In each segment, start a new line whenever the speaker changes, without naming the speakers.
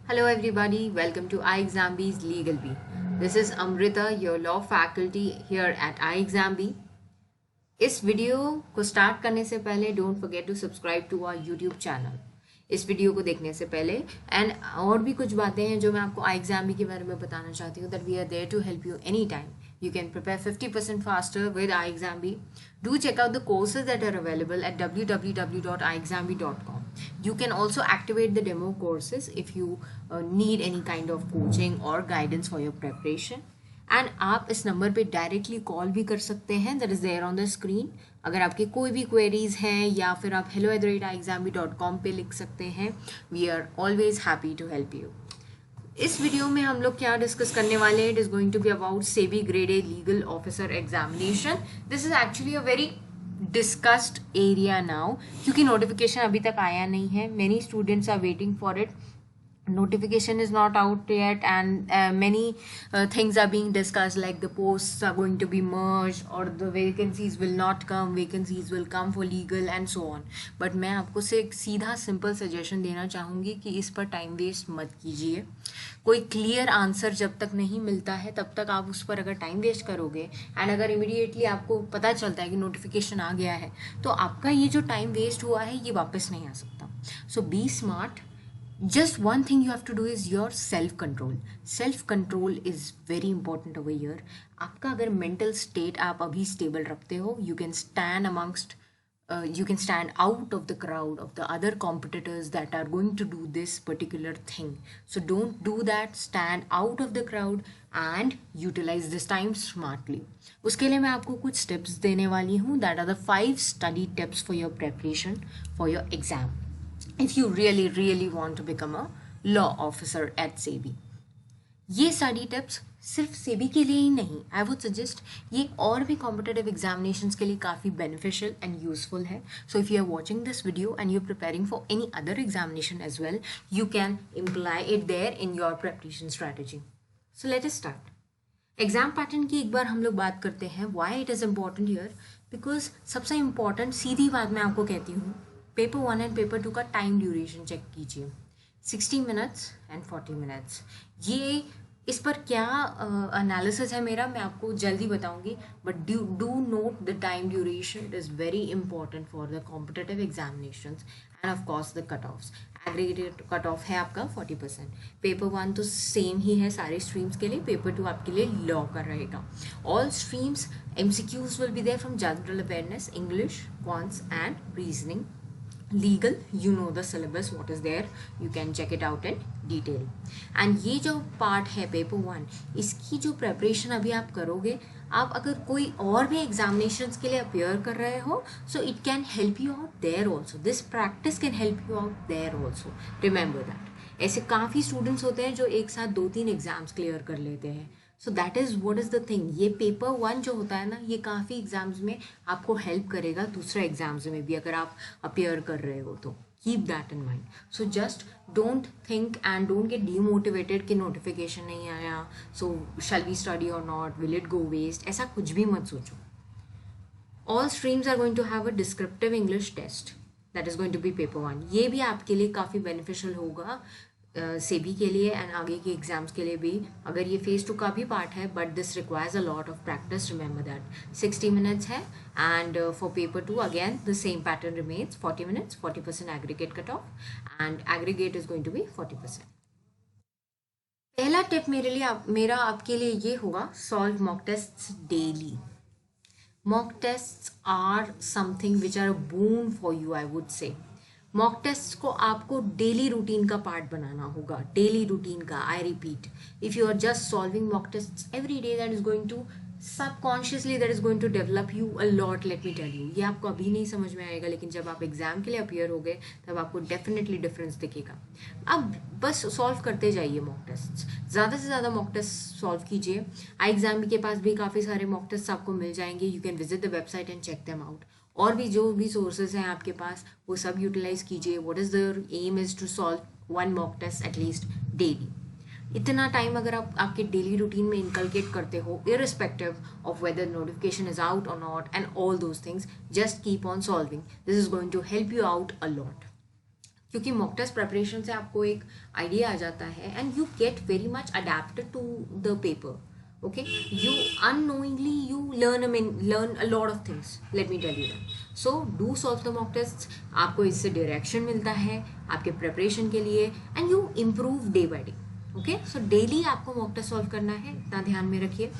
Hello, everybody. Welcome to iExamB's Legal Bee. This is Amrita, your law faculty here at iExamB. इस video को start करने से पहले don't forget to subscribe to our YouTube channel. इस video को देखने से पहले एंड और भी कुछ बातें हैं जो मैं आपको iExamB के बारे में बताना चाहती हूँ, that we are there to help you any time. You can prepare 50% faster with iExamB. Do check out the courses that are available at www.iexamb.com. You can also activate the demo courses if you need any kind of coaching or guidance for your preparation. And आप इस number पे directly call भी कर सकते हैं, that is there on the screen. अगर आपकी कोई भी क्वेरीज हैं या फिर आप hello@iexamb.com पे लिख सकते हैं. We are always happy to help you. इस वीडियो में हम लोग क्या डिस्कस करने वाले हैं? It is going to be about SEBI grade A legal officer examination. This is actually a very discussed area now, क्योंकि नोटिफिकेशन अभी तक आया नहीं है. Many students are waiting for it. Notification is not out yet, and many things are being discussed, like the posts are going to be merged or the vacancies will not come, vacancies will come for legal and so on. But मैं आपको से एक सीधा simple suggestion देना चाहूँगी कि इस पर टाइम वेस्ट मत कीजिए. कोई क्लियर आंसर जब तक नहीं मिलता है तब तक आप उस पर अगर टाइम वेस्ट करोगे, एंड अगर इमीडिएटली आपको पता चलता है कि नोटिफिकेशन आ गया है, तो आपका ये जो टाइम वेस्ट हुआ है ये वापस नहीं आ सकता. So be smart. Just one thing you have to do is your self control. Self control is very important over here. आपका अगर mental state आप अभी stable रखते हो, you can stand amongst you can stand out of the crowd of the other competitors that are going to do this particular thing. So don't do that. Stand out of the crowd and utilize this time smartly. उसके लिए मैं आपको कुछ steps देने वाली हूँ. That are the 5 study tips for your preparation for your exam, if you really want to become a law officer at SEBI. ये study tips सिर्फ सेबी के लिए ही नहीं, आई वुड सजेस्ट ये और भी कॉम्पिटेटिव एग्जामिनेशंस के लिए काफ़ी बेनिफिशियल एंड यूजफुल है. So if you are watching this video and you are preparing for any other examination as well, you can imply it there in your preparation strategy. So let us start. Exam pattern की एक बार हम लोग बात करते हैं. Why it is important here? Because सबसे important सीधी बात मैं आपको कहती हूँ, पेपर 1 एंड पेपर 2 का टाइम ड्यूरेशन चेक कीजिए. 60 मिनट्स एंड 40 मिनट्स. ये इस पर क्या एनालिसिस है मेरा, मैं आपको जल्दी बताऊंगी. But do not the time duration. It is very important for the competitive examinations end of course the cut offs. Aggregated cut off है आपका 40%. पेपर 1 तो सेम ही है सारे स्ट्रीम्स के लिए. पेपर 2 आपके लिए लॉ का रहेगा. All streams MCQs will be there from general awareness, English, quants and reasoning. Legal, you know the syllabus, what is there, you can check it out in detail. And ये जो part है paper 1, इसकी जो preparation अभी आप करोगे, आप अगर कोई और भी एग्जामिनेशंस के लिए अपेयर कर रहे हो, so it can help you out there also. This practice can help you out there also. Remember that. ऐसे काफ़ी स्टूडेंट्स होते हैं जो एक साथ 2-3 एग्जाम्स क्लियर कर लेते हैं. So that is what is the thing. ये पेपर 1 जो होता है ना, ये काफ़ी एग्जाम्स में आपको हेल्प करेगा, दूसरे एग्जाम्स में भी अगर आप अपेयर कर रहे हो तो. Keep that in mind. So just don't think and don't get demotivated कि नोटिफिकेशन नहीं आया, so shall we study or not, will it go waste, ऐसा कुछ भी मत सोचो. All streams are going to have a descriptive English test, that is going to be paper 1. ये भी आपके लिए काफ़ी बेनिफिशियल होगा सेबी के लिए एंड आगे के एग्जाम्स के लिए भी. अगर ये फेज 2 का भी पार्ट है, but this requires a lot of practice. Remember that 60 minutes है, and for paper 2 again the same pattern remains. 40 minutes, 40% aggregate cut off, and aggregate is going to be 40%. पहला टिप मेरा आपके लिए ये होगा, solve mock tests daily. Mock tests are something which are a boon for you, I would say. Mock test को आपको daily routine का part बनाना होगा. डेली रूटीन का, I repeat, if you are just solving mock test every day, that is going to subconsciously that is going to develop you a lot. Let me tell you, ये आपको अभी नहीं समझ में आएगा, लेकिन जब आप एग्जाम के लिए अपियर हो गए तब आपको डेफिनेटली डिफरेंस दिखेगा. अब बस सॉल्व करते जाइए मॉक टेस्ट, ज़्यादा से ज़्यादा मॉक टेस्ट सॉल्व कीजिए. iExamB के पास भी काफ़ी सारे मॉक टेस्ट आपको मिल जाएंगे. You can visit the website and check them out. और भी जो भी सोर्सेज हैं आपके पास, वो सब यूटिलाइज कीजिए. What is the aim is to solve 1 mock test at least daily. इतना टाइम अगर आप आपके डेली रूटीन में इनकलकेट करते हो, irrespective of whether notification is out और not and all those things, just keep on solving. This is going to help you out a lot. क्योंकि mock test preparation से आपको एक आइडिया आ जाता है and you get very much adapted to the paper. Okay, you unknowingly you learn a lot of things, let me tell you that. So do solve the mock tests. आपको इससे direction मिलता है आपके preparation के लिए and you improve day by day. Okay, so daily आपको mock test solve करना है, इतना ध्यान में रखिए.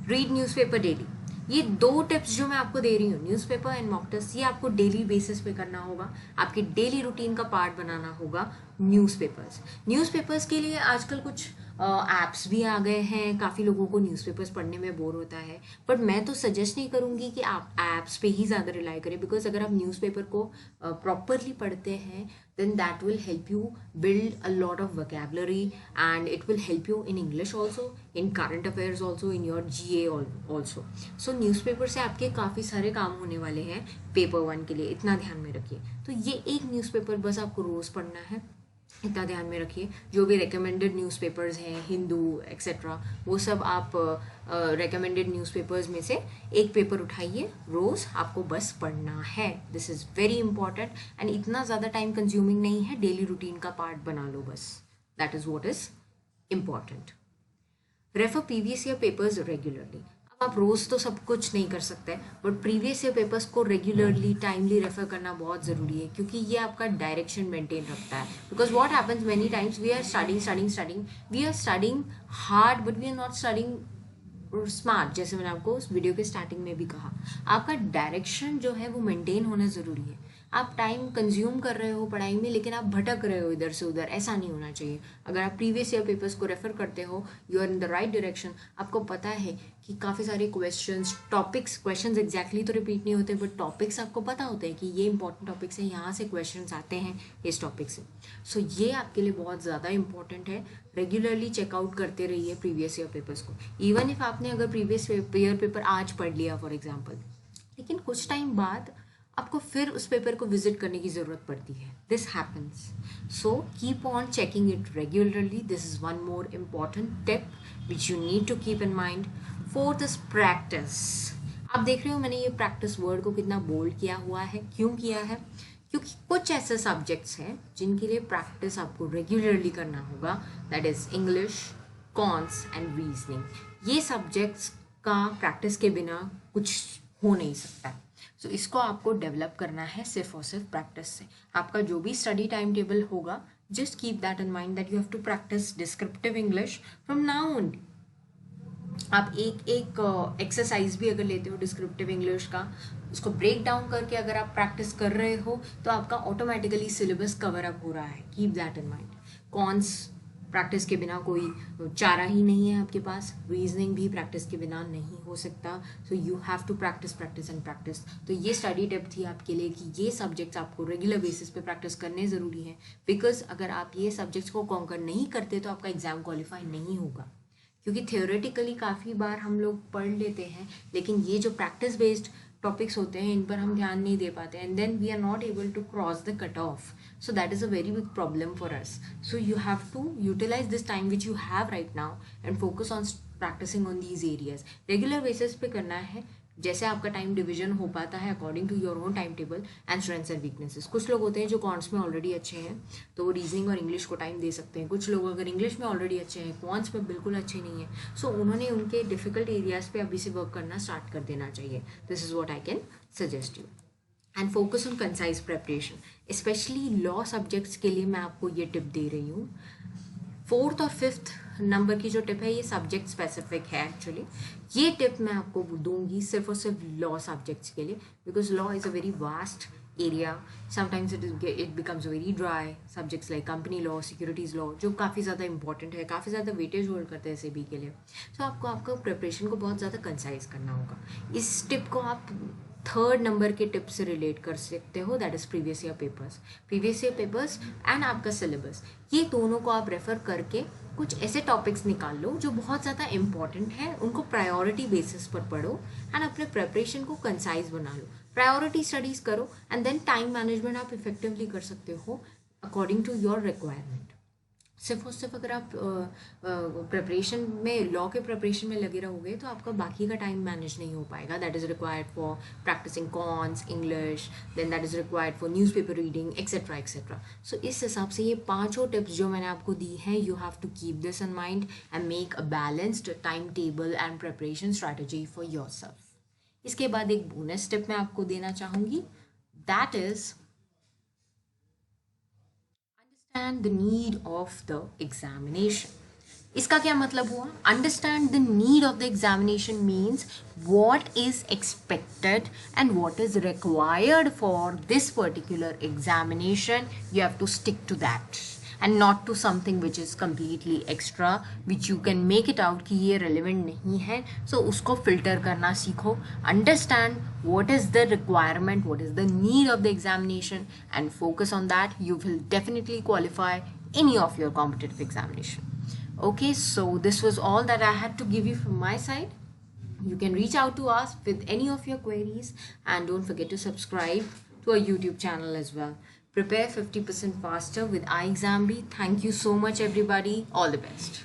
Read newspaper daily. ये 2 टिप्स जो मैं आपको दे रही हूँ, न्यूज़पेपर एंड मॉक टेस्ट, ये आपको डेली बेसिस पे करना होगा. आपकी डेली रूटीन का पार्ट बनाना होगा न्यूज़पेपर्स के लिए आजकल कुछ ऐप्स भी आ गए हैं. काफ़ी लोगों को न्यूज़पेपर्स पढ़ने में बोर होता है, बट मैं तो सजेस्ट नहीं करूँगी कि आप ऐप्स पे ही ज़्यादा रिलाई करें. बिकॉज अगर आप न्यूज़पेपर को प्रॉपरली पढ़ते हैं then that will help you build a lot of vocabulary and it will help you in English also, in current affairs also, in your GA also. So newspaper से आपके काफ़ी सारे काम होने वाले हैं पेपर 1 के लिए, इतना ध्यान में रखिए. तो ये एक न्यूज़पेपर बस आपको रोज़ पढ़ना है, इतना ध्यान में रखिए. जो भी रिकमेंडेड न्यूज़पेपर्स हैं, हिंदू एक्सेट्रा, वो सब आप रिकमेंडेड न्यूज़पेपर्स में से एक पेपर उठाइए, रोज़ आपको बस पढ़ना है. This is very important and इतना ज़्यादा टाइम कंज्यूमिंग नहीं है, डेली रूटीन का पार्ट बना लो बस. That is what is important. Refer previous year papers regularly. अब आप रोज़ तो सब कुछ नहीं कर सकते, बट प्रीवियस ईयर पेपर्स को रेगुलरली टाइमली रेफर करना बहुत ज़रूरी है, क्योंकि ये आपका डायरेक्शन मेंटेन रखता है. Because what happens many times, we are studying hard but we are not studying smart. जैसे मैंने आपको उस वीडियो के स्टार्टिंग में भी कहा, आपका डायरेक्शन जो है वो मेंटेन होना ज़रूरी है. आप टाइम कंज्यूम कर रहे हो पढ़ाई में, लेकिन आप भटक रहे हो इधर से उधर, ऐसा नहीं होना चाहिए. अगर आप प्रीवियस ईयर पेपर्स को रेफर करते हो, you are in the right direction. आपको पता है कि काफ़ी सारे क्वेश्चंस एग्जैक्टली तो रिपीट नहीं होते, बट टॉपिक्स आपको पता होते हैं कि ये इंपॉर्टेंट टॉपिक्स हैं, यहाँ से क्वेश्चंस आते हैं इस टॉपिक से. सो ये आपके लिए बहुत ज़्यादा इंपॉर्टेंट है. रेगुलरली चेकआउट करते रहिए प्रीवियस ईयर पेपर्स को. इवन इफ आपने अगर प्रीवियस ईयर पेपर आज पढ़ लिया फॉर एग्जाम्पल, लेकिन कुछ टाइम बाद आपको फिर उस पेपर को विजिट करने की ज़रूरत पड़ती है. This happens. So keep on checking it regularly. This is one more important tip which you need to keep in mind. Fourth is practice. आप देख रहे हो मैंने ये प्रैक्टिस वर्ड को कितना बोल्ड किया हुआ है. क्यों किया है? क्योंकि कुछ ऐसे सब्जेक्ट्स हैं जिनके लिए प्रैक्टिस आपको रेगुलरली करना होगा. That is English, cons and reasoning. ये सब्जेक्ट्स का प्रैक्टिस के बिना कुछ हो नहीं सकता. सो इसको आपको डेवलप करना है सिर्फ और सिर्फ प्रैक्टिस से. आपका जो भी स्टडी टाइम टेबल होगा, just keep that in mind that you have to practise descriptive English from now on. आप एक एक्सरसाइज भी अगर लेते हो डिस्क्रिप्टिव इंग्लिश का, उसको ब्रेक डाउन करके अगर आप प्रैक्टिस कर रहे हो, तो आपका ऑटोमेटिकली सिलेबस कवर अप हो रहा है. Keep that in mind. Cons practice के बिना कोई चारा ही नहीं है आपके पास. रीजनिंग भी प्रैक्टिस के बिना नहीं हो सकता. So you have to practise and practise. तो ये स्टडी टिप थी आपके लिए कि ये सब्जेक्ट्स आपको रेगुलर बेसिस पे प्रैक्टिस करने ज़रूरी है. बिकॉज अगर आप ये सब्जेक्ट्स को कॉन्कर नहीं करते तो आपका एग्जाम क्वालिफाई नहीं होगा. क्योंकि थियोरेटिकली काफ़ी बार हम लोग पढ़ लेते हैं, लेकिन ये जो प्रैक्टिस बेस्ड टॉपिक्स होते हैं इन पर हम ध्यान नहीं दे पाते, and then we are not able to cross the cut off. So that is a very big problem for us. So you have to utilize this time which you have right now and focus on practicing on these areas. Regular basis पे करना है, जैसे आपका time division हो पाता है according to your own time table and strengths and weaknesses. कुछ लोग होते हैं जो कॉन्ट्स में ऑलरेडी अच्छे हैं, तो वो रीजनिंग और इंग्लिश को टाइम दे सकते हैं. कुछ लोग अगर इंग्लिश में ऑलरेडी अच्छे हैं, कॉन्ट्स में बिल्कुल अच्छे नहीं है, सो उन्होंने उनके डिफिकल्ट एरियाज पे अभी से वर्क करना स्टार्ट कर देना चाहिए. This is what I can suggest you. And focus on concise preparation. Specially law subjects के लिए मैं आपको ये टिप दे रही हूँ. 4th और 5th नंबर की जो टिप है ये सब्जेक्ट स्पेसिफिक है एक्चुअली. ये टिप मैं आपको दूंगी सिर्फ और सिर्फ लॉ सब्जेक्ट्स के लिए, because law is a very vast area. Sometimes it becomes very dry. Subjects like company law, securities law, जो काफ़ी ज़्यादा इंपॉर्टेंट है, काफ़ी ज़्यादा वेटेज होल्ड करते हैं सेबी के लिए. सो आपको आपका प्रिपरेशन को बहुत ज़्यादा कंसाइज करना होगा. इस टिप को आप 3rd नंबर के टिप से रिलेट कर सकते हो, that is previous year papers and आपका सिलेबस. ये दोनों को आप रेफर करके कुछ ऐसे टॉपिक्स निकाल लो जो बहुत ज़्यादा इंपॉर्टेंट है, उनको प्रायोरिटी बेसिस पर पढ़ो एंड अपने प्रिपरेशन को कंसाइज बना लो. प्रायोरिटी स्टडीज़ करो एंड देन टाइम मैनेजमेंट आप इफेक्टिवली कर सकते हो अकॉर्डिंग टू योर रिक्वायरमेंट. सिर्फ और सिर्फ अगर आप प्रिपरेशन में, लॉ के प्रिपरेशन में लगे रहोगे तो आपका बाकी का टाइम मैनेज नहीं हो पाएगा. That is required for practicing कॉन्स English, then that is required for newspaper reading etcetera etcetera. So इस हिसाब से ये पांचों टिप्स जो मैंने आपको दी हैं, you have to keep this in mind and make a balanced time table and preparation strategy for yourself. इसके बाद एक बोनस टिप मैं आपको देना चाहूँगी, that is understand the need of the examination. इसका क्या मतलब हुआ? Understand the need of the examination means what is expected and what is required for this particular examination. You have to stick to that and not to something which is completely extra, which you can make it out कि ये relevant नहीं है. So उसको filter करना सीखो. Understand what is the requirement, what is the need of the examination, and focus on that. You will definitely qualify any of your competitive examination. Okay, so this was all that I had to give you from my side. You can reach out to us with any of your queries, and don't forget to subscribe to our YouTube channel as well. Prepare 50% faster with iExamB. Thank you so much, everybody. All the best.